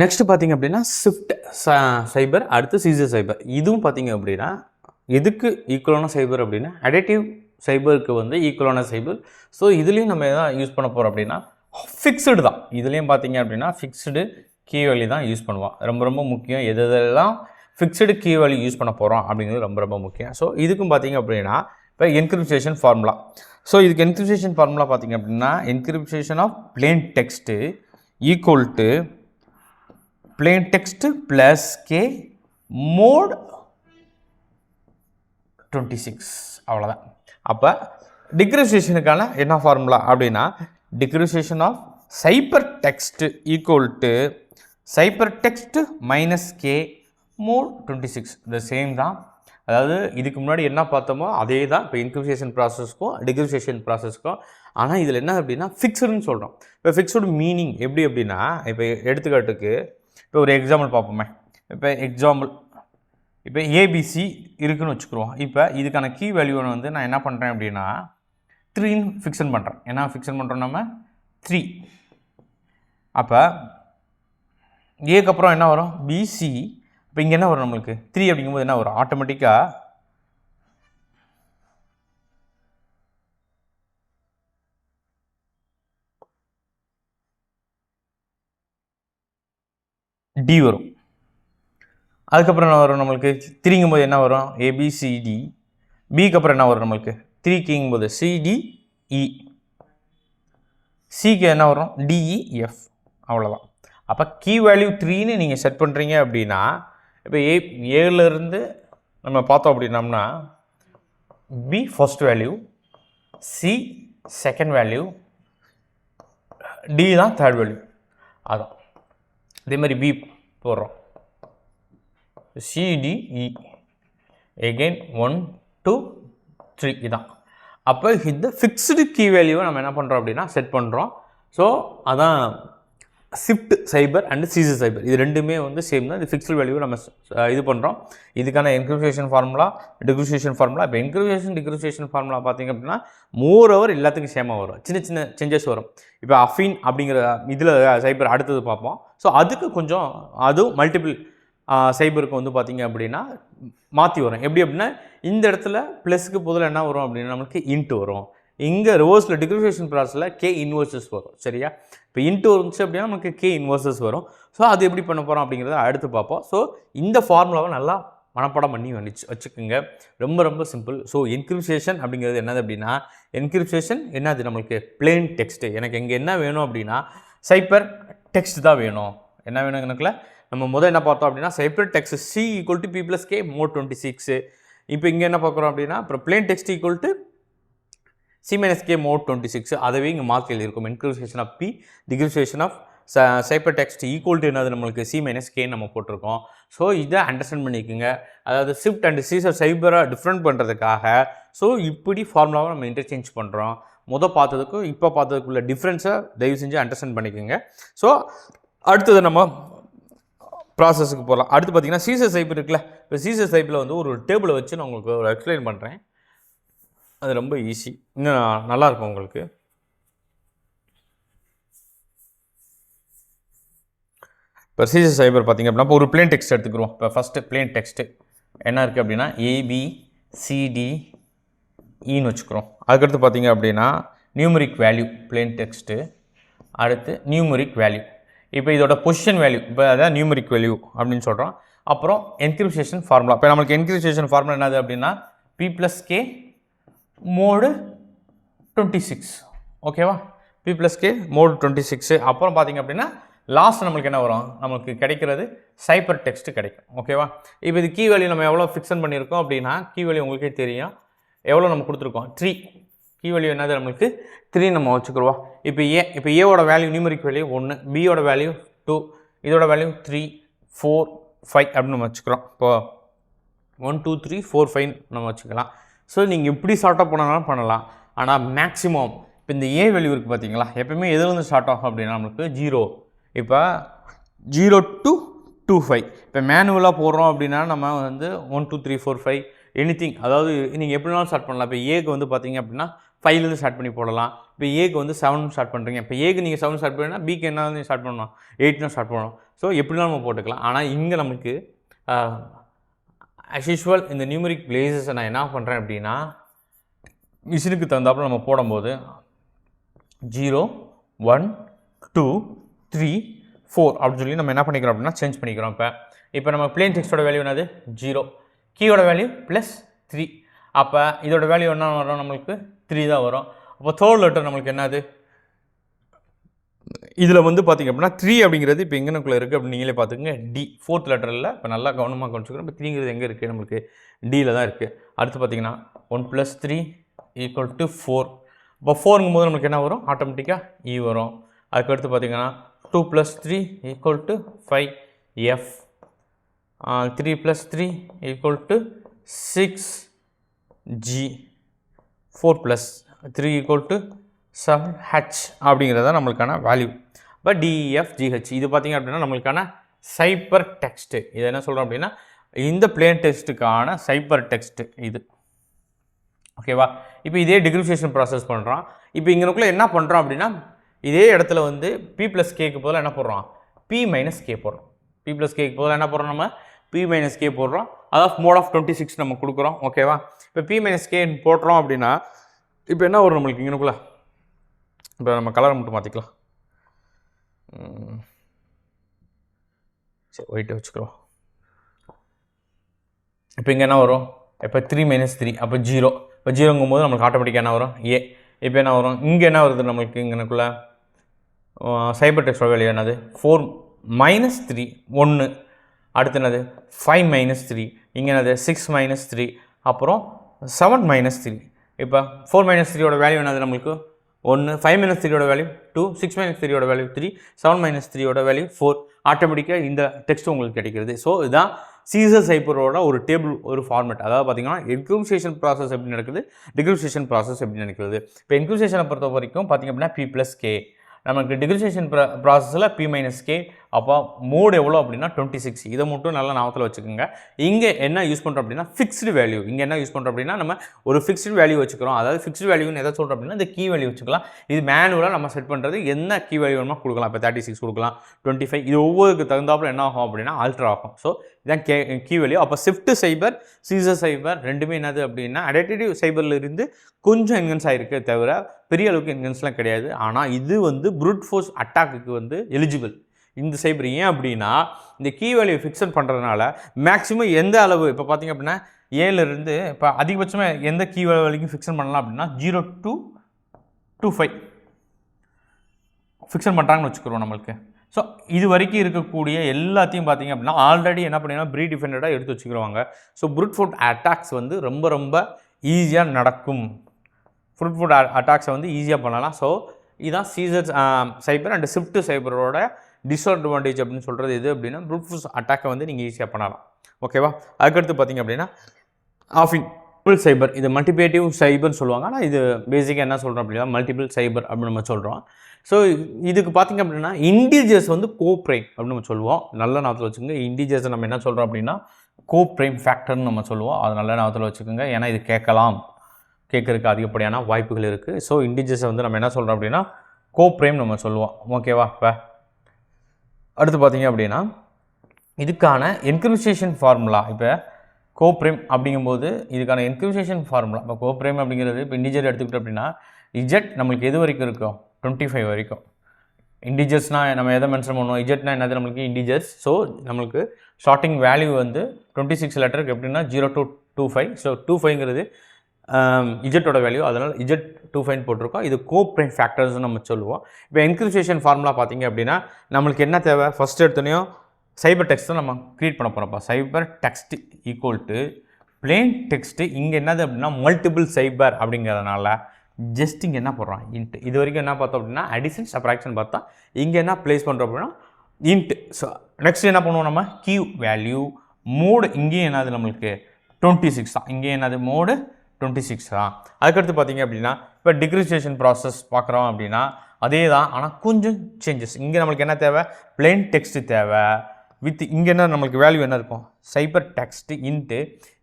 Next பார்த்தீங்க அப்படின்னா shift சைபர், அடுத்து சீசர் சைபர். இதுவும் பார்த்தீங்க அப்படின்னா எதுக்கு ஈக்குவலான சைபர் அப்படின்னா அடிட்டிவ் சைபருக்கு வந்து ஈக்குவலான சைபர். ஸோ இதுலேயும் நம்ம எதாவது யூஸ் பண்ண போகிறோம் அப்படின்னா ஃபிக்ஸ்டு தான். இதுலேயும் பார்த்தீங்க அப்படின்னா ஃபிக்ஸ்டு கீ வேல்யூ தான் யூஸ் பண்ணுவோம். ரொம்ப ரொம்ப முக்கியம். எதெல்லாம் ஃபிக்ஸ்டு கீ வேல்யூ யூஸ் பண்ண போகிறோம் அப்படிங்கிறது ரொம்ப ரொம்ப முக்கியம். ஸோ இதுக்கும் பார்த்தீங்க அப்படின்னா இப்போ என்கிரிப்ஷன் ஃபார்முலா. ஸோ இதுக்கு என்கிரிப்ஷன் ஃபார்முலா பார்த்தீங்க அப்படின்னா encryption of plain text equal to plain text plus k mode 26 அவ்வளோதான். அப்போ டிக்ரிப்ஷேஷனுக்கான என்ன ஃபார்முலா அப்படின்னா decryption of cipher text equal to cipher text minus K mod 26. இந்த சேம் தான். அதாவது இதுக்கு முன்னாடி என்ன பார்த்தோமோ அதே தான் இப்போ இன்கிரிப்ஷேஷன் ப்ராசஸ்க்கும் டிக்ரிப்ஷேஷன் ப்ராசஸ்க்கும். ஆனால் இதில் என்ன அப்படின்னா ஃபிக்ஸ்டுன்னு சொல்கிறோம். இப்போ ஃபிக்ஸ்டு மீனிங் எப்படி அப்படின்னா இப்போ எடுத்துக்காட்டுக்கு இப்போ ஒரு எக்ஸாம்பிள் பார்ப்போமே. இப்போ ஏபிசி இருக்குதுன்னு வச்சுக்கிறோம். இப்போ இதுக்கான கீ வேல்யூவை வந்து நான் என்ன பண்ணுறேன் அப்படின்னா 3ன்னு ஃபிக்ஷன் பண்ணுறேன். என்ன ஃபிக்ஷன் பண்ணுறோம் நம்ம 3. அப்போ ஏக்கு அப்புறம் என்ன வரும் பிசி. இப்போ இங்கே என்ன வரும் நம்மளுக்கு 3 அப்படிங்கும்போது என்ன வரும் ஆட்டோமேட்டிக்காக டி வரும். அதுக்கப்புறம் என்ன வரும் நம்மளுக்கு 3ங்கும் போது என்ன வரும் ஏபிசிடி. பிக்கு அப்புறம் என்ன வரும் நம்மளுக்கு 3க்கிங்கும் போது சிடிஇ. சிக்கு என்ன வரும் டிஇஎஃப். அவ்வளோதான். அப்போ கீ வேல்யூ 3ன்னு நீங்கள் செட் பண்ணுறீங்க அப்படின்னா இப்போ ஏலேருந்து நம்ம பார்த்தோம் அப்படின்னம்னா B first value, C second value, D தான் தேர்ட் வேல்யூ. அதான் இதே மாதிரி பி போடுறோம் சிடிஇ எகெயின் 1 2 3 இதான். அப்போ இந்த ஃபிக்ஸ்டு கீ வேல்யூவை நம்ம என்ன பண்ணுறோம் அப்படின்னா செட் பண்ணுறோம். ஸோ அதான் ஷிஃப்ட் சைபர் அண்ட் சீசர் சைபர். இது ரெண்டுமே வந்து சேம் தான். இது ஃபிக்ஸ்டு வேல்யூவை நம்ம இது பண்ணுறோம். இதுக்கான என்கிரிப்ஷன் ஃபார்முலா டிக்ரிப்ஷேஷன் ஃபார்முலா. இப்போ என்கிரிப்ஷன் டிக்ரிப்ஷேஷன் ஃபார்முலா பார்த்திங்க அப்படின்னா மோர் ஓவர் எல்லாத்துக்கும் சேமாக வரும். சின்ன சின்ன சேஞ்சஸ் வரும். இப்போ அஃபின் அப்படிங்கிற இதில் சைபர் அடுத்தது பார்ப்போம். ஸோ அதுக்கு கொஞ்சம் அதுவும் மல்டிபிள் சைபருக்கு வந்து பார்த்திங்க அப்படின்னா மாற்றி வரும். எப்படி அப்படின்னா இந்த இடத்துல ப்ளஸ்க்கு பதில் என்ன வரும் அப்படின்னா நம்மளுக்கு இன்ட்டு வரும். இங்கே ரிவர்ஸில் டிக்ரிப்ஷேஷன் ப்ராசஸில் கே இன்வர்சஸ் வரும். சரியா? இப்போ இன்ட்டு வந்துச்சு அப்படின்னா நமக்கு கே இன்வர்சஸ் வரும். ஸோ அது எப்படி பண்ண போகிறோம் அப்படிங்கிறத அடுத்து பார்ப்போம். ஸோ இந்த ஃபார்முலாவை நல்லா மனப்பாடம் பண்ணி வச்சுக்கோங்க. ரொம்ப ரொம்ப சிம்பிள். ஸோ என்கிரிப்ஷேஷன் அப்படிங்கிறது என்னது அப்படின்னா என்கிரிப்ஷேஷன் என்னது நம்மளுக்கு பிளெயின் டெக்ஸ்ட்டு. எனக்கு இங்கே என்ன வேணும் அப்படின்னா சைபர் டெக்ஸ்ட் தான் வேணும். என்ன வேணும் எனக்குல நம்ம முதல் என்ன பார்த்தோம் அப்படின்னா cipher text C equal to P plus K mod 26. இப்போ இங்கே என்ன பார்க்குறோம் அப்படின்னா அப்புறம் plain text equal to C minus K mod 26. அதவே இங்கே மார்க் எழுதியிருக்கும். Encryption of P decryption of cipher text equal to என்னது நம்மளுக்கு சி மைனஸ் கே நம்ம போட்டிருக்கோம். ஸோ இதை அண்டர்ஸ்டாண்ட் பண்ணிக்கோங்க. அதாவது ஷிஃப்ட் அண்ட் சீசர் சைபரை டிஃப்ரெண்ட் பண்ணுறதுக்காக ஸோ இப்படி ஃபார்முலாவை நம்ம இன்டர்சேஞ்ச் பண்ணுறோம். பார்த்ததுக்கும் இப்போ பார்த்ததுக்குள்ள டிஃப்ரென்ஸை தயவு செஞ்சு அண்டர்ஸ்டாண்ட் பண்ணிக்கோங்க. ஸோ அடுத்தது நம்ம ப்ராசஸுக்கு போகலாம். அடுத்து பார்த்தீங்கன்னா சீசர் சைபர் இருக்குல்ல. இப்போ சீசர் சைபரில் வந்து ஒரு டேபிளை வச்சு நான் உங்களுக்கு ஒரு எக்ஸ்பிளைன் பண்ணுறேன். அது ரொம்ப ஈஸி, இன்னும் நல்லாயிருக்கும் உங்களுக்கு. இப்போ சீசர் சைபர் பார்த்திங்க அப்படின்னா இப்போ ஒரு பிளேன் டெக்ஸ்ட் எடுத்துக்கிறோம். இப்போ ஃபஸ்ட்டு பிளேன் டெக்ஸ்ட்டு என்ன இருக்குது அப்படின்னா ஏபிசிடிஇன்னு வச்சுக்கிறோம். அதுக்கடுத்து பார்த்திங்க அப்படின்னா நியூமரிக் வேல்யூ பிளேன் டெக்ஸ்ட்டு, அடுத்து நியூமரிக் வேல்யூ. இப்போ இதோட பொசிஷன் வேல்யூ இப்போ அதான் நியூமரிக் வேல்யூ அப்படின்னு சொல்கிறோம். அப்புறம் என்கிரிப்ஷேஷன் ஃபார்முலா. இப்போ நம்மளுக்கு என்கிரிப்ஷேஷன் ஃபார்முலா என்னது அப்படின்னா பி ப்ளஸ் கே மோடு 26. ஓகேவா? B plus K mod 26. அப்புறம் பார்த்திங்க அப்படின்னா லாஸ்ட் நம்மளுக்கு என்ன வரும் நமக்கு கிடைக்கிறது சைபர் டெக்ஸ்ட்டு கிடைக்கும். ஓகேவா? இப்போ இது கீ வேல்யூ நம்ம எவ்வளோ ஃபிக்ஸன் பண்ணியிருக்கோம் அப்படின்னா கீ வேல்யூ உங்களுக்கே தெரியும் எவ்வளோ நம்ம கொடுத்துருக்கோம் 3. கீ வேல்யூ என்னது நம்மளுக்கு 3 நம்ம வச்சுக்கிடுவோம். இப்போ ஏவோட வேல்யூ நியூமரிக் வேல்யூ 1, பியோட வேல்யூ 2, இதோட வேல்யூ 3 4 5 அப்படின்னு நம்ம வச்சுக்கிறோம். இப்போ 1 2 3 4 5 நம்ம வச்சுக்கலாம். ஸோ நீங்கள் இப்படி ஷார்ட் அப் பண்ணாலும் பண்ணலாம். ஆனால் மேக்ஸிமம் இப்போ இந்த ஏ வேல்யூ இருக்குது பார்த்தீங்களா, எப்போயுமே எதுலேருந்து ஸ்டார்ட் ஆகும் அப்படின்னா நம்மளுக்கு 0. இப்போ 0 to 25. இப்போ மேனுவலாக போடுறோம் அப்படின்னா நம்ம வந்து 1 2 3 4 5 எனிதிங், அதாவது நீங்கள் எப்படினாலும் ஸ்டார்ட் பண்ணலாம். இப்போ ஏக்கு வந்து பார்த்தீங்க அப்படின்னா 5லேருந்து ஸ்டார்ட் பண்ணி போடலாம். இப்போ ஏக்கு வந்து 7 ஸ்டார்ட் பண்ணுறீங்க. இப்போ ஏக்கு நீங்கள் 7 ஸ்டார்ட் பண்ணினா பிக்கு என்ன ஸ்டார்ட் பண்ணணும், 8 ஸ்டார்ட் பண்ணணும். ஸோ எப்படிலாம் நம்ம போட்டுக்கலாம். ஆனால் இங்கே நமக்கு ஆஸ் யூஷுவல் இந்த நியூமரிக் பிளேசஸை நான் என்ன பண்ணுறேன் அப்படின்னா, மிஷினுக்கு தகுந்தாப்புல நம்ம போடும்போது 0 1 2 3 4 அப்படின்னு சொல்லி நம்ம என்ன பண்ணிக்கிறோம் அப்படின்னா சேஞ்ச் பண்ணிக்கிறோம். இப்போ நம்ம பிளேன் டெக்ஸ்டோட வேல்யூ என்னது 0, கீயோட வேல்யூ +3. அப்போ இதோட வேல்யூ என்ன வரும், நம்மளுக்கு 3 தான் வரும். அப்போ தேர்ட் லெட்டர் நம்மளுக்கு என்னது, இதில் வந்து பார்த்திங்க அப்படின்னா 3 அப்படிங்கிறது இப்போ எங்கனுக்குள்ளே இருக்குது அப்படின்னு நீங்களே பார்த்துக்கங்க. டி ஃபோர்த் லெட்டரில் இப்போ நல்லா கவனமாக கவனிச்சுக்கிறோம். இப்போ 3ங்கிறது எங்கே இருக்குது, நம்மளுக்கு டியில் தான் இருக்குது. அடுத்து பார்த்திங்கன்னா 1 + 3 = 4. இப்போ 4ங்கும் போது நம்மளுக்கு என்ன வரும், ஆட்டோமேட்டிக்காக இ வரும். அதுக்கடுத்து பார்த்திங்கன்னா 2 + 3 = 5 எஃப், 3 + 3 = 6 ஜி, 4 + 3 = 7 ஹெச் அப்படிங்கிறது தான் நம்மளுக்கான வேல்யூ. இப்போ டிஎஃப் ஜிஹெச் இது பார்த்திங்க அப்படின்னா நம்மளுக்கான சைபர் டெக்ஸ்ட்டு. இது என்ன சொல்கிறோம் அப்படின்னா இந்த பிளேன் டெக்ஸ்ட்டுக்கான சைபர் டெக்ஸ்ட்டு இது. ஓகேவா. இப்போ இதே டிகிரிஃபிகேஷன் ப்ராசஸ் பண்ணுறோம். இப்போ இங்கனுக்குள்ளே என்ன பண்ணுறோம் அப்படின்னா, இதே இடத்துல வந்து பி ப்ளஸ் கேக்கு பதிலாக என்ன போடுறோம், பி மைனஸ் கே போடுறோம். பி ப்ளஸ் கேக்கு பதிலாக என்ன போடுறோம், நம்ம பி மைனஸ் கே போடுறோம். அதாவது மோட் ஆஃப் 26 நம்ம கொடுக்குறோம். ஓகேவா. இப்போ பி மைனஸ் கே போடுறோம் அப்படின்னா இப்போ என்ன வரும் நம்மளுக்கு இங்கனுக்குள்ளே, இப்போ நம்ம கலரை மட்டும் மாற்றிக்கலாம். சரி ஒயிட்டை வச்சுக்கிறோம். இப்போ இங்கே என்ன வரும், இப்போ 3 - 3 அப்போ 0. இப்போ 0ங்கும் போது நம்மளுக்கு ஆட்டோமேட்டிக்காக என்ன வரும், ஏ. இப்போ என்ன வரும், இங்கே என்ன வருது நம்மளுக்கு இங்கனுக்குள்ளே சைபர் டெக்ஸ்டோட வேல்யூ என்னது 4 - 3 1. அடுத்து என்னது 5 - 3, இங்கே என்னது 6 - 3, அப்புறம் 7 - 3. இப்போ 4 - 3யோட வேல்யூ என்னது நம்மளுக்கு 1, 5 - 3யோட வேல்யூ 2, 6 - 3யோட வேல்யூ 3, 7 - 3யோட வேல்யூ 4. ஆட்டோமேட்டிக்காக இந்த டெக்ஸ்ட் உங்களுக்கு கிடைக்கிறது. ஸோ இதுதான் சீசர் சைபரோட ஒரு டேபிள், ஒரு ஃபார்மேட். அதாவது பார்த்தீங்கன்னா என்கிரிப்ஷன் ப்ராசஸ் எப்படி நடக்குது, டிகிரிஃபிகேஷன் ப்ராசஸ் எப்படி நடக்குது. இப்போ என்கிரிப்ஷனை பொறுத்த வரைக்கும் பார்த்திங்க அப்படின்னா பி ப்ளஸ் கே, நமக்கு டிகிரிஃபிகேஷன் ப்ராசஸில் பி மைனஸ் கே. அப்போ மோடு எவ்வளோ அப்படின்னா 26. இதை மட்டும் நல்லா ஞாபகத்தில் வச்சுக்கோங்க. இங்கே என்ன யூஸ் பண்ணுறோம் அப்படின்னா ஃபிக்ஸ்டு வேல்யூ. இங்கே என்ன யூஸ் பண்ணுறோம் அப்படின்னா நம்ம ஒரு ஃபிக்ஸ்டு வேல்யூ வச்சுக்கிறோம். அதாவது ஃபிக்ஸ்டு வேல்யூன்னு எதை சொல்கிறோம் அப்படின்னா இந்த கீ வேல்யூ வச்சுக்கலாம். இது மேனுவலாக நம்ம செட் பண்ணுறது, என்ன கீ வேல்யூ வேணுமோ கொடுக்கலாம். இப்போ 36 கொடுக்கலாம், 25, இது ஒவ்வொருக்கு தகுந்தாப்பில் என்ன ஆகும் அப்படின்னா ஆல்ட்ரு ஆகும். ஸோ இதான் கீ வேல்யூ. அப்போ ஷிஃப்ட் சைபர், சீசர் சைபர் ரெண்டுமே என்னது அப்படின்னா அடாப்டிவ் சைபரில் இருந்து கொஞ்சம் என்ஹான்ஸ் ஆகிருக்கு தவிர பெரிய அளவுக்கு என்ஹான்ஸ்லாம் கிடையாது. ஆனால் இது வந்து ப்ரூட் ஃபோர்ஸ் அட்டாக்கு வந்து எலிஜிபிள் இந்த சைபர். ஏன் அப்படின்னா இந்த கீ வேல்யூ ஃபிக்ஸட் பண்ணுறதுனால மேக்ஸிமம் எந்த அளவு, இப்போ பார்த்திங்க அப்படின்னா 7லேருந்து இப்போ அதிகபட்சமாக எந்த கீ வேல்யூக்கும் ஃபிக்ஸன் பண்ணலாம் அப்படின்னா 0 to 25 ஃபிக்ஸன் பண்ணுறாங்கன்னு வச்சுக்கிறோம் நம்மளுக்கு. ஸோ இது வரைக்கும் இருக்கக்கூடிய எல்லாத்தையும் பார்த்திங்க அப்படின்னா ஆல்ரெடி என்ன பண்ணிங்கன்னா ப்ரீ டிஃபெண்டடாக எடுத்து வச்சுக்கிறவாங்க. ஸோ ப்ரூட் ஃபோர்ஸ் அட்டாக்ஸ் வந்து ரொம்ப ரொம்ப ஈஸியாக நடக்கும். ப்ரூட் ஃபோர்ஸ் அட்டாக்ஸை வந்து ஈஸியாக பண்ணலாம். ஸோ இதுதான் சீசர் சைபர் அண்ட் ஷிஃப்ட் சைபரோட டிஸ்அட்வான்டேஜ் அப்படின்னு சொல்கிறது எது அப்படின்னா ப்ரூட் ஃபோர்ஸ் அட்டாக்கை வந்து நீங்கள் ஈஸியாக பண்ணலாம். ஓகேவா. அதுக்கடுத்து பார்த்திங்க அப்படின்னா மல்டிபிள் சைபர், இது மல்டிபிளேட்டிவ் சைபர்னு சொல்லுவாங்க. ஆனால் இது பேசிக்காக என்ன சொல்கிறோம் அப்படின்னா மல்டிபிள் சைபர் அப்படின்னு நம்ம சொல்கிறோம். ஸோ இதுக்கு பார்த்திங்க அப்படின்னா இண்டிஜர்ஸ் வந்து கோப்ரைம் அப்படின்னு நம்ம சொல்லுவோம். நல்ல ஞாபகத்தில் வச்சுக்கோங்க. இண்டிஜர்ஸை நம்ம என்ன சொல்கிறோம் அப்படின்னா கோப்ரைம் ஃபேக்டர்னு நம்ம சொல்லுவோம். அது நல்ல ஞாபகத்தில் வச்சுக்கோங்க. ஏன்னா இது கேட்கறதுக்கு அதிகப்படியான வாய்ப்புகள் இருக்குது. ஸோ இண்டிஜர்ஸை வந்து நம்ம என்ன சொல்கிறோம் அப்படின்னா கோப்ரைம் நம்ம சொல்லுவோம். ஓகேவா. இப்போ அடுத்து பார்த்திங்க அப்படின்னா இதுக்கான என்கிரிப்ஷன் ஃபார்முலா, இப்போ கோப்ரைம் அப்படிங்கும்போது இதுக்கான என்கிரிப்ஷன் ஃபார்முலா, இப்போ கோப்ரைம் அப்படிங்கிறது இப்போ இண்டிஜர் எடுத்துக்கிட்டோம் அப்படின்னா இஜெட் நம்மளுக்கு எது வரைக்கும் இருக்கும் 25 வரைக்கும். இண்டிஜர்ஸ்னால் நம்ம எதை மென்ஷன் பண்ணுவோம், இஜெட்னா என்னது நம்மளுக்கு இண்டிஜர்ஸ். ஸோ நம்மளுக்கு ஸ்டார்டிங் வேல்யூ வந்து 26 லெட்டருக்கு எப்படின்னா 0 to 25. ஸோ 25ங்கிறது இஜெட்டோட வேல்யூ, அதனால் இஜெட் 25 போட்டிருக்கோம். இது கோப்ரைம் ஃபேக்டர்ஸ்னு நம்ம சொல்லுவோம். இப்போ என்கிரிப்ஷன் ஃபார்முலா பார்த்திங்க அப்படின்னா நம்மளுக்கு என்ன தேவை, ஃபஸ்ட் எடுத்தோனையும் சைபர் டெக்ஸ்ட் தான் நம்ம க்ரியேட் பண்ண போகிறோம்ப்பா. Cipher text equal to plain text. இங்கே என்னது அப்படின்னா மல்டிபிள் சைபர் அப்படிங்கிறதுனால ஜஸ்ட் இங்கே என்ன போடுறோம் இன்ட்டு. இது வரைக்கும் என்ன பார்த்தோம் அப்படின்னா அடிஷன் சப்ராக்ஷன் பார்த்தா, இங்கே என்ன ப்ளேஸ் பண்ணுறோம் அப்படின்னா இன்ட்டு. ஸோ நெக்ஸ்ட் என்ன பண்ணுவோம் நம்ம கியூ வேல்யூ மோடு, இங்கேயும் என்னது நம்மளுக்கு 26 தான். இங்கே என்னது மோடு 26 தான். அதுக்கடுத்து பார்த்திங்க அப்படின்னா இப்போ டிகிரிஃபிகேஷன் ப்ராசஸ் பார்க்குறோம் அப்படின்னா அதே தான், ஆனால் கொஞ்சம் சேஞ்சஸ். இங்கே நம்மளுக்கு என்ன தேவை, பிளெயின் டெக்ஸ்ட்டு தேவை, வித் இங்கே என்ன நம்மளுக்கு வேல்யூ என்ன இருக்கும் சைபர் டெக்ஸ்ட் இன்ட்டு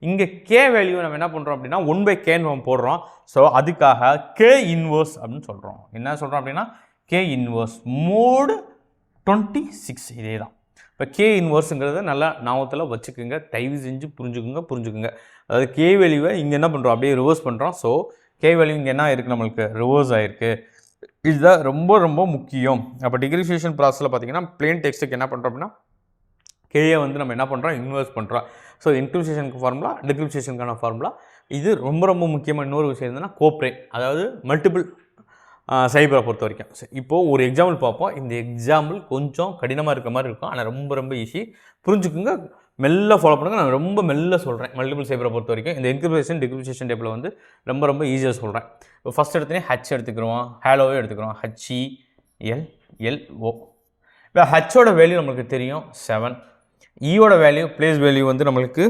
இங்கே கே வேல்யூ நம்ம என்ன பண்ணுறோம் அப்படின்னா 1/k நம்ம போடுறோம். ஸோ அதுக்காக கே இன்வர்ஸ் அப்படின்னு சொல்கிறோம். என்ன சொல்கிறோம் அப்படின்னா கே இன்வர்ஸ் மோடு 26 இதே தான். இப்போ கே இன்வர்ஸுங்கிறத நல்லா ஞாபகத்தில் வச்சுக்கோங்க, தயவு செஞ்சு புரிஞ்சுக்குங்க. அதாவது கே வேல்யூவை இங்கே என்ன பண்ணுறோம் அப்படியே ரிவர்ஸ் பண்ணுறோம். ஸோ கே வேல்யூ இங்கே என்ன இருக்குது நம்மளுக்கு ரிவர்ஸ் ஆகிருக்கு. இதுதான் ரொம்ப ரொம்ப முக்கியம். அப்போ டிகிரிஃபிகேஷன் ப்ராசஸில் பார்த்தீங்கன்னா பிளேன் டெக்ஸ்ட்டுக்கு என்ன பண்ணுறோம் அப்படின்னா கேயை வந்து நம்ம என்ன பண்ணுறோம் இன்வெர்ஸ் பண்ணுறோம். ஸோ இன்க்ளூசியேஷனுக்கு ஃபார்முலா, டிக்ரிஃபிகேஷனுக்கான ஃபார்முலா. இது ரொம்ப ரொம்ப முக்கியமாக இன்னொரு விஷயம் என்னன்னா கோப்ரே, அதாவது மல்டிபிள் சைபரை பொறுத்த வரைக்கும். இப்போது ஒரு எக்ஸாம்பிள் பார்ப்போம். இந்த எக்ஸாம்பிள் கொஞ்சம் கடினமாக இருக்கிற மாதிரி இருக்கும், ஆனால் ரொம்ப ரொம்ப ஈஸி. புரிஞ்சுக்குங்க, மெல்ல ஃபாலோ பண்ணுங்கள். நான் ரொம்ப மெல்ல சொல்கிறேன். மல்டிபிள் சைபரை பொறுத்த வரைக்கும் இந்த இன்க்ரிஃபிகேஷன் டிக்ரிஃபிகேஷன் டேப்பில் வந்து ரொம்ப ரொம்ப ஈஸியாக சொல்கிறேன். இப்போ ஃபஸ்ட் எடுத்தோடனே ஹச் எடுத்துக்கிறோம், ஹேலோவே எடுத்துக்கிறோம், HELLO. இப்போ ஹச்சோட வேல்யூ நம்மளுக்கு தெரியும் 7, ஈயோட வேல்யூ பிளேஸ் வேல்யூ வந்து நம்மளுக்கு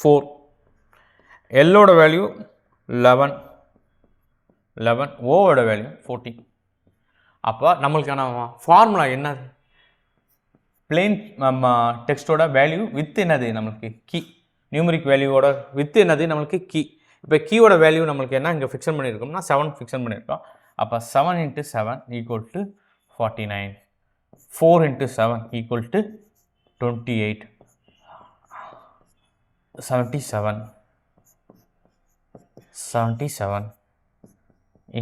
4, எல்லோட வேல்யூ 11, ஓவோட வேல்யூ 14. அப்போ நம்மளுக்கான ஃபார்முலா என்னது? பிளெயின் டெக்ஸ்டோட வேல்யூ வித் என்னது நம்மளுக்கு கீ, நியூமரிக் வேல்யூவோட வித் என்னது நம்மளுக்கு கீ. இப்போ கீயோட வேல்யூ நம்மளுக்கு என்ன இங்கே ஃபிக்ஷன் பண்ணியிருக்கோம்னா 7 ஃபிக்ஷன் பண்ணியிருக்கோம். அப்போ 7 × 7 = 49, 4 × 7 = 28, 77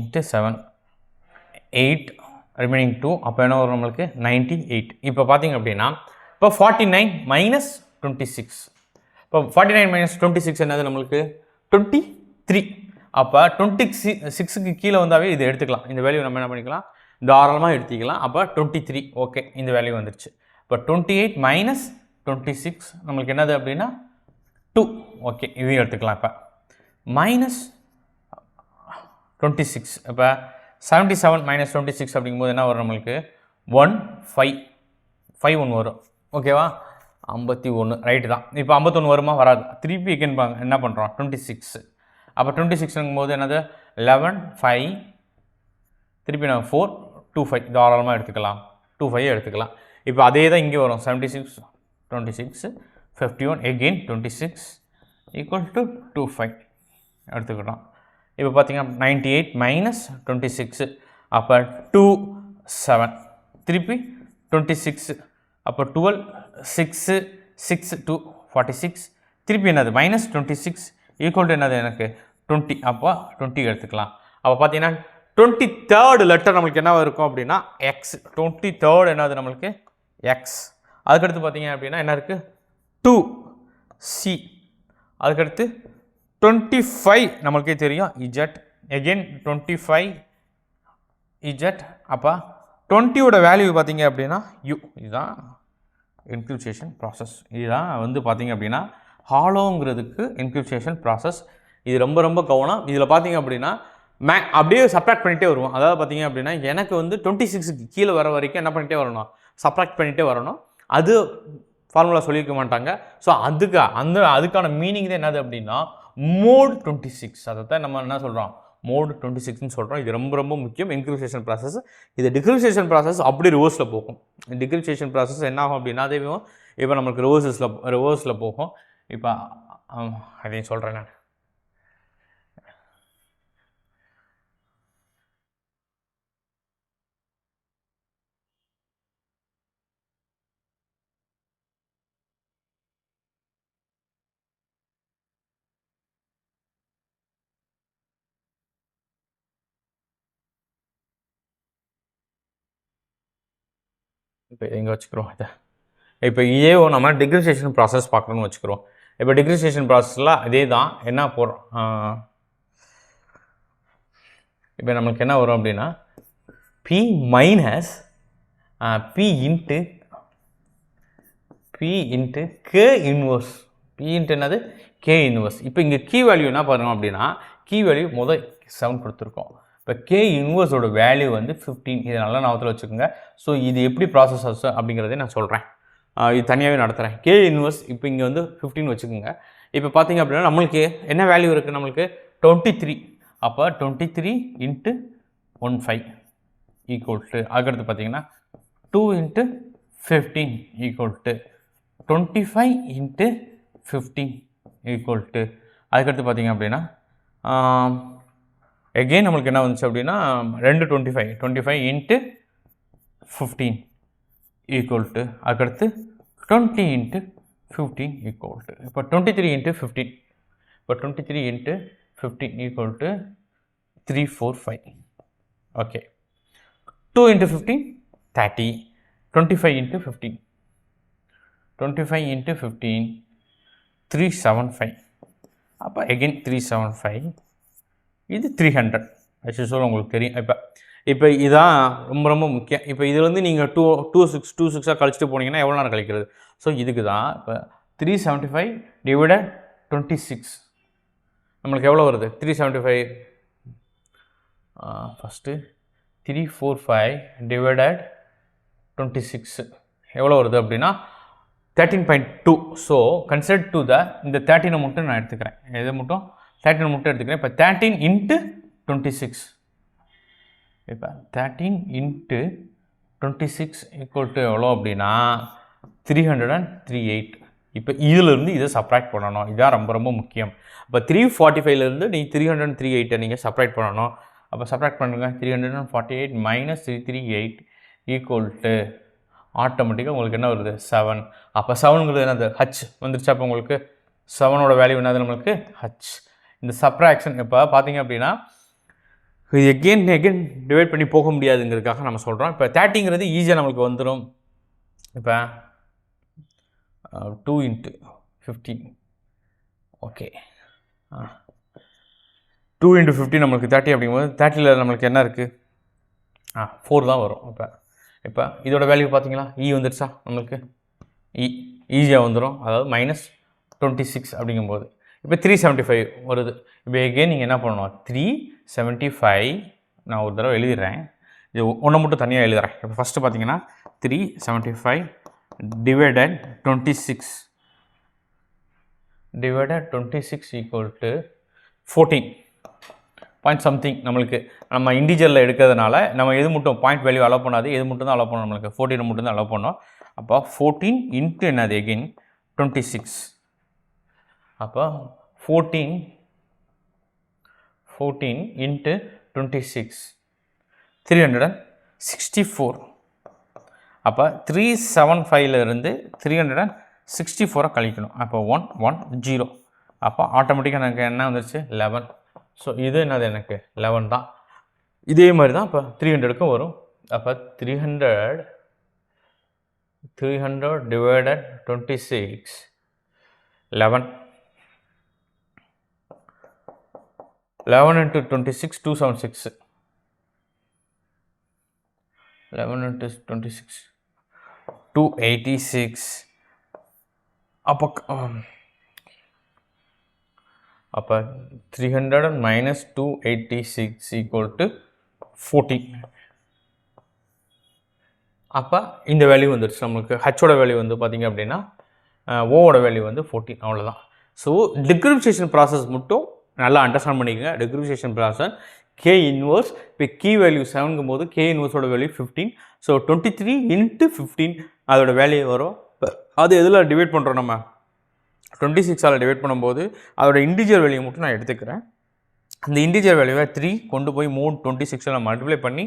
× 7, 8 ரிமைனிங் 2. அப்போ என்ன வரும் நம்மளுக்கு 98. இப்போ பார்த்தீங்க அப்படின்னா இப்போ 49 - 26. இப்போ 49 - 26 என்னது நம்மளுக்கு 23. அப்போ 26க்கு கீழே வந்தாவே இதை எடுத்துக்கலாம். இந்த வேல்யூ நம்ம என்ன பண்ணிக்கலாம் தாராளமாக எடுத்துக்கலாம். அப்போ 23. ஓகே, இந்த வேல்யூ வந்துருச்சு. இப்போ 28 - 26 நம்மளுக்கு என்னது அப்படின்னா 2. ஓகே, இதையும் எடுத்துக்கலாம். இப்போ -26. இப்போ 77 - 26 அப்படிங்கும்போது என்ன வரும் நம்மளுக்கு 1 வரும். ஓகேவா, 51 ரைட்டு தான். இப்போ 51 வருமா? வராது. திருப்பி என்ன பண்ணுறோம் 26. அப்போ 26ங்கும்போது என்னது 11, 5, திருப்பி நம்ம 4, 25 தாராளமாக எடுத்துக்கலாம். 25 எடுத்துக்கலாம். இப்போ அதே தான் இங்கே வரும் 76, 26, 51 again 26 = 25 எடுத்துக்கிட்டோம். இப்போ பார்த்தீங்கன்னா 98 - 26. அப்போ 2, 7, திருப்பி 26. அப்போ 12, 6, 6, 2, 46. திருப்பி என்னது -26 = என்னது எனக்கு 20. அப்போ 20 எடுத்துக்கலாம். அப்போ பார்த்தீங்கன்னா 23rd லெட்டர் நம்மளுக்கு என்ன இருக்கும் அப்படின்னா எக்ஸ். 23rd என்னது நம்மளுக்கு எக்ஸ். அதுக்கடுத்து பார்த்தீங்க அப்படின்னா என்ன இருக்குது 2C. அதுக்கடுத்து 25 நம்மளுக்கே தெரியும் இஜெட். Again 25 Z. அப்போ 20யோட வேல்யூ பார்த்தீங்க அப்படின்னா யூ. இதுதான் என்கிரிப்ஷன் ப்ராசஸ். இதுதான் வந்து பார்த்தீங்க அப்படின்னா ஹாலோங்கிறதுக்கு என்கிரிப்ஷன் ப்ராசஸ். இது ரொம்ப ரொம்ப கவனம். இதில் பார்த்தீங்க அப்படின்னா அப்படியே சப்ராக்ட் பண்ணிகிட்டே வருவோம். அதாவது பார்த்தீங்க அப்படின்னா எனக்கு வந்து 26க்கு கீழே வர வரைக்கும் என்ன பண்ணிகிட்டே வரணும் சப்ராக்ட் பண்ணிகிட்டே வரணும். அது ஃபார்முலா சொல்லியிருக்க மாட்டாங்க. ஸோ அதுக்கான மீனிங் தான் என்னது அப்படின்னா மோட் 26. அதை தான் நம்ம என்ன சொல்கிறோம் மோட் 26ன்னு சொல்கிறோம். இது ரொம்ப ரொம்ப முக்கியம் என்கிரிப்ஷன் ப்ராசஸ். இது டிக்ரிப்ஷன் ப்ராசஸ் அப்படி ரிவர்ஸில் போகும். டிக்ரிப்ஷன் ப்ராசஸ் என்ன ஆகும் அப்படின்னா அதே இப்போ நம்மளுக்கு ரிவர்ஸில் போகும். இப்போ அதையும் சொல்கிறேன் நான். இப்போ எங்கே வச்சுக்கிறோம் இதை. இப்போ இதே நம்ம டிக்ரிப்ஷன் ப்ராசஸ் பார்க்கணுன்னு வச்சுக்கிறோம். இப்போ டிக்ரிப்ஷன் ப்ராசஸில் அதே தான் என்ன போடுறோம். இப்போ நம்மளுக்கு என்ன வரும் அப்படின்னா P - P × K inverse. P என்னது K இன்வர்ஸ். இப்போ இங்கே கீ வேல்யூ என்ன பண்ணுறோம் அப்படின்னா கீ வேல்யூ 7 கொடுத்துருக்கோம். இப்போ K இன்வர்ஸோட வேல்யூ வந்து 15. இதை நல்லா ஞாபகத்தில் வச்சுக்கோங்க. ஸோ இது எப்படி ப்ராசஸ் ஆச்சு அப்படிங்கிறதே நான் சொல்கிறேன். இது தனியாகவே நடத்துகிறேன். K இன்வர்ஸ் இப்போ இங்கே வந்து 15 வச்சுக்கோங்க. இப்போ பார்த்தீங்க அப்படின்னா நம்மளுக்கு என்ன வேல்யூ இருக்குது நம்மளுக்கு 23. அப்போ 23 × 15 = அதுக்கடுத்து பார்த்தீங்கன்னா 2 × 15 equal to 25 into 15 equal to அதுக்கடுத்து பார்த்தீங்க அப்படின்னா again நம்மளுக்கு என்ன வந்துச்சு அப்படின்னா 25 into 15 equal to அதுக்கடுத்து 20 into 15 equal to இப்போ 23 into 15 இப்போ 23 into 15 equal to 345 okay 2 into 15 30 25 into 15 25 into 15 375 அப்போ again 375 இது 300 as usual உங்களுக்கு தெரியும் இப்போ இதான் ரொம்ப முக்கியம் இப்போ இது வந்து நீங்கள் 2 கழிச்சிட்டு போனீங்கன்னா எவ்வளோ நேரம் கழிக்கிறது ஸோ இதுக்கு தான் இப்போ 375 டிவைடட் 26 நம்மளுக்கு எவ்வளோ வருது 375 ஃபஸ்ட்டு 345 டிவைடட் 26 எவ்வளோ வருது அப்படின்னா 13.2 ஸோ கன்சிடர் டு த இந்த 13 மட்டும் நான் எடுத்துக்கிறேன் எதை மட்டும் 13 மட்டும் எடுத்துக்கிறேன் இப்போ 13 into 26 இப்போ 13 into 26 equal to எவ்வளோ அப்படின்னா 338 இப்போ இதிலிருந்து இதை சப்ராக்ட் பண்ணணும் இதுதான் ரொம்ப முக்கியம் இப்போ 345லேருந்து நீங்கள் 338 நீங்கள் சப்ராக்ட் பண்ணணும் அப்போ சப்ராக்ட் பண்ணுங்கள் 348 மைனஸ் 338 ஈக்குவல் டு ஆட்டோமேட்டிக்காக உங்களுக்கு என்ன வருது 7 அப்போ 7ங்கிறது என்னது ஹச் வந்துருச்சு அப்போ உங்களுக்கு 7ஓட வேல்யூ என்னது நம்மளுக்கு ஹச் இந்த சப்ராக்ஷன் இப்போ பார்த்தீங்க அப்படின்னா இது எகெயின் டிவைட் பண்ணி போக முடியாதுங்கிறதுக்காக நம்ம சொல்கிறோம் இப்போ 30ங்கிறது ஈஸியாக நம்மளுக்கு வந்துடும் இப்போ 2 into 15 ஓகே 2 into 15 நம்மளுக்கு 30 அப்படிங்கும்போது 30ல் நம்மளுக்கு என்ன இருக்குது 4 தான் வரும் இப்போ இதோட வேல்யூ பார்த்தீங்களா வந்துடுச்சா நம்மளுக்கு ஈஸியாக வந்துடும் அதாவது மைனஸ் 26 அப்படிங்கும்போது இப்போ 375 வருது இப்போ எகெயின் நீங்கள் என்ன பண்ணணும் 375 நான் ஒரு தடவை எழுதிடுறேன் இது ஒன்று மட்டும் தனியாக எழுதுறேன் இப்போ ஃபஸ்ட்டு பார்த்தீங்கன்னா 375 divided 26 equal to 14 point something நம்மளுக்கு நம்ம இண்டிஜுவலில் எடுக்கிறதுனால நம்ம எது மட்டும் பாயிண்ட் வேல்யூ அலோவ் பண்ணாது எது மட்டும் தான் அலோவ் பண்ணணும் நம்மளுக்கு 14 மட்டும் தான் அலோவ் பண்ணோம் அப்போ 14 இன்ட்டு என்னது எகெயின் 26 அப்போ 14 இன்ட்டு 26 364 அப்போ 375லேருந்து 364 கழிக்கணும் அப்போ 110 அப்போ ஆட்டோமேட்டிக்காக எனக்கு என்ன வந்துருச்சு 11 ஸோ இது என்னது எனக்கு 11 தான் இதே மாதிரி தான் இப்போ 300க்கும் வரும் அப்போ 300 டிவைடட் 26 11 into 26 276 11 into 26 286 அப்போ 300 minus 286 equal to 14 அப்போ இந்த வேல்யூ வந்துடுச்சு நம்மளுக்கு ஹச்சோட வேல்யூ வந்து பார்த்திங்க அப்படின்னா ஓவோட வேல்யூ வந்து 14 அவ்வளோதான் ஸோ டிஃபரன்ஷியேஷன் ப்ராசஸ் மட்டும் நல்லா அண்டர்ஸ்டாண்ட் பண்ணிக்கோங்க டிஃபரன்ஷியேஷன் ப்ராசஸ் கே இன்வர்ஸ் இப்போ கீ வேல்யூ 7ங்கும் போது கே இன்வர்ஸோட வேல்யூ 15 ஸோ 23 into 15 அதோட வேல்யூ வரும் அது எதில் டிவைட் பண்ணுறோம் நம்ம 26ஆல் டிவைட் பண்ணும்போது அதோட இண்டிஜுவல் வேல்யூ மட்டும் நான் எடுத்துக்கிறேன் அந்த இண்டிஜுவல் வேல்யூவை 3 கொண்டு போய் 26ல் மல்டிப்ளை பண்ணி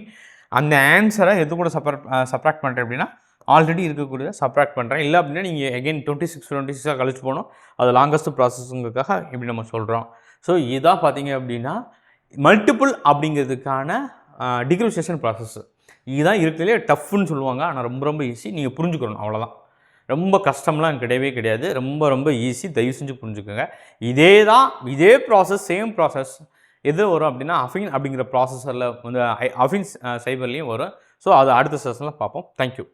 அந்த ஆன்சரை எது கூட சப்ராக்ட் பண்ணுறேன் அப்படின்னா ஆல்ரெடி இருக்கக்கூடிய சப்ராக்ட் பண்ணுறேன் இல்லை அப்படின்னா நீங்கள் எகெயின் 26 கழிச்சு போகணும் அது லாங்கஸ்ட் ப்ராசஸுங்கிறதுக்காக இப்படி நம்ம சொல்கிறோம் ஸோ இதாக பார்த்தீங்க அப்படின்னா மல்டிபிள் அப்படிங்கிறதுக்கான டிஃபரன்ஷியேஷன் ப்ராசஸ் இதுதான் இருக்கிறதுலே டஃப்னு சொல்லுவாங்க ஆனால் ரொம்ப ஈஸி நீங்கள் புரிஞ்சுக்கணும் அவ்வளோதான் ரொம்ப கஷ்டம்லாம் கிடையவே கிடையாது ரொம்ப ஈஸி தயவு செஞ்சு புரிஞ்சுக்கோங்க இதே ப்ராசஸ் சேம் ப்ராசஸ் எது வரும் அப்படின்னா அஃபின் அப்படிங்கிற ப்ராசஸரில் வந்து அஃபின் சைபர்லேயும் வரும் ஸோ அது அடுத்த செஷனில் பார்ப்போம் தேங்க்யூ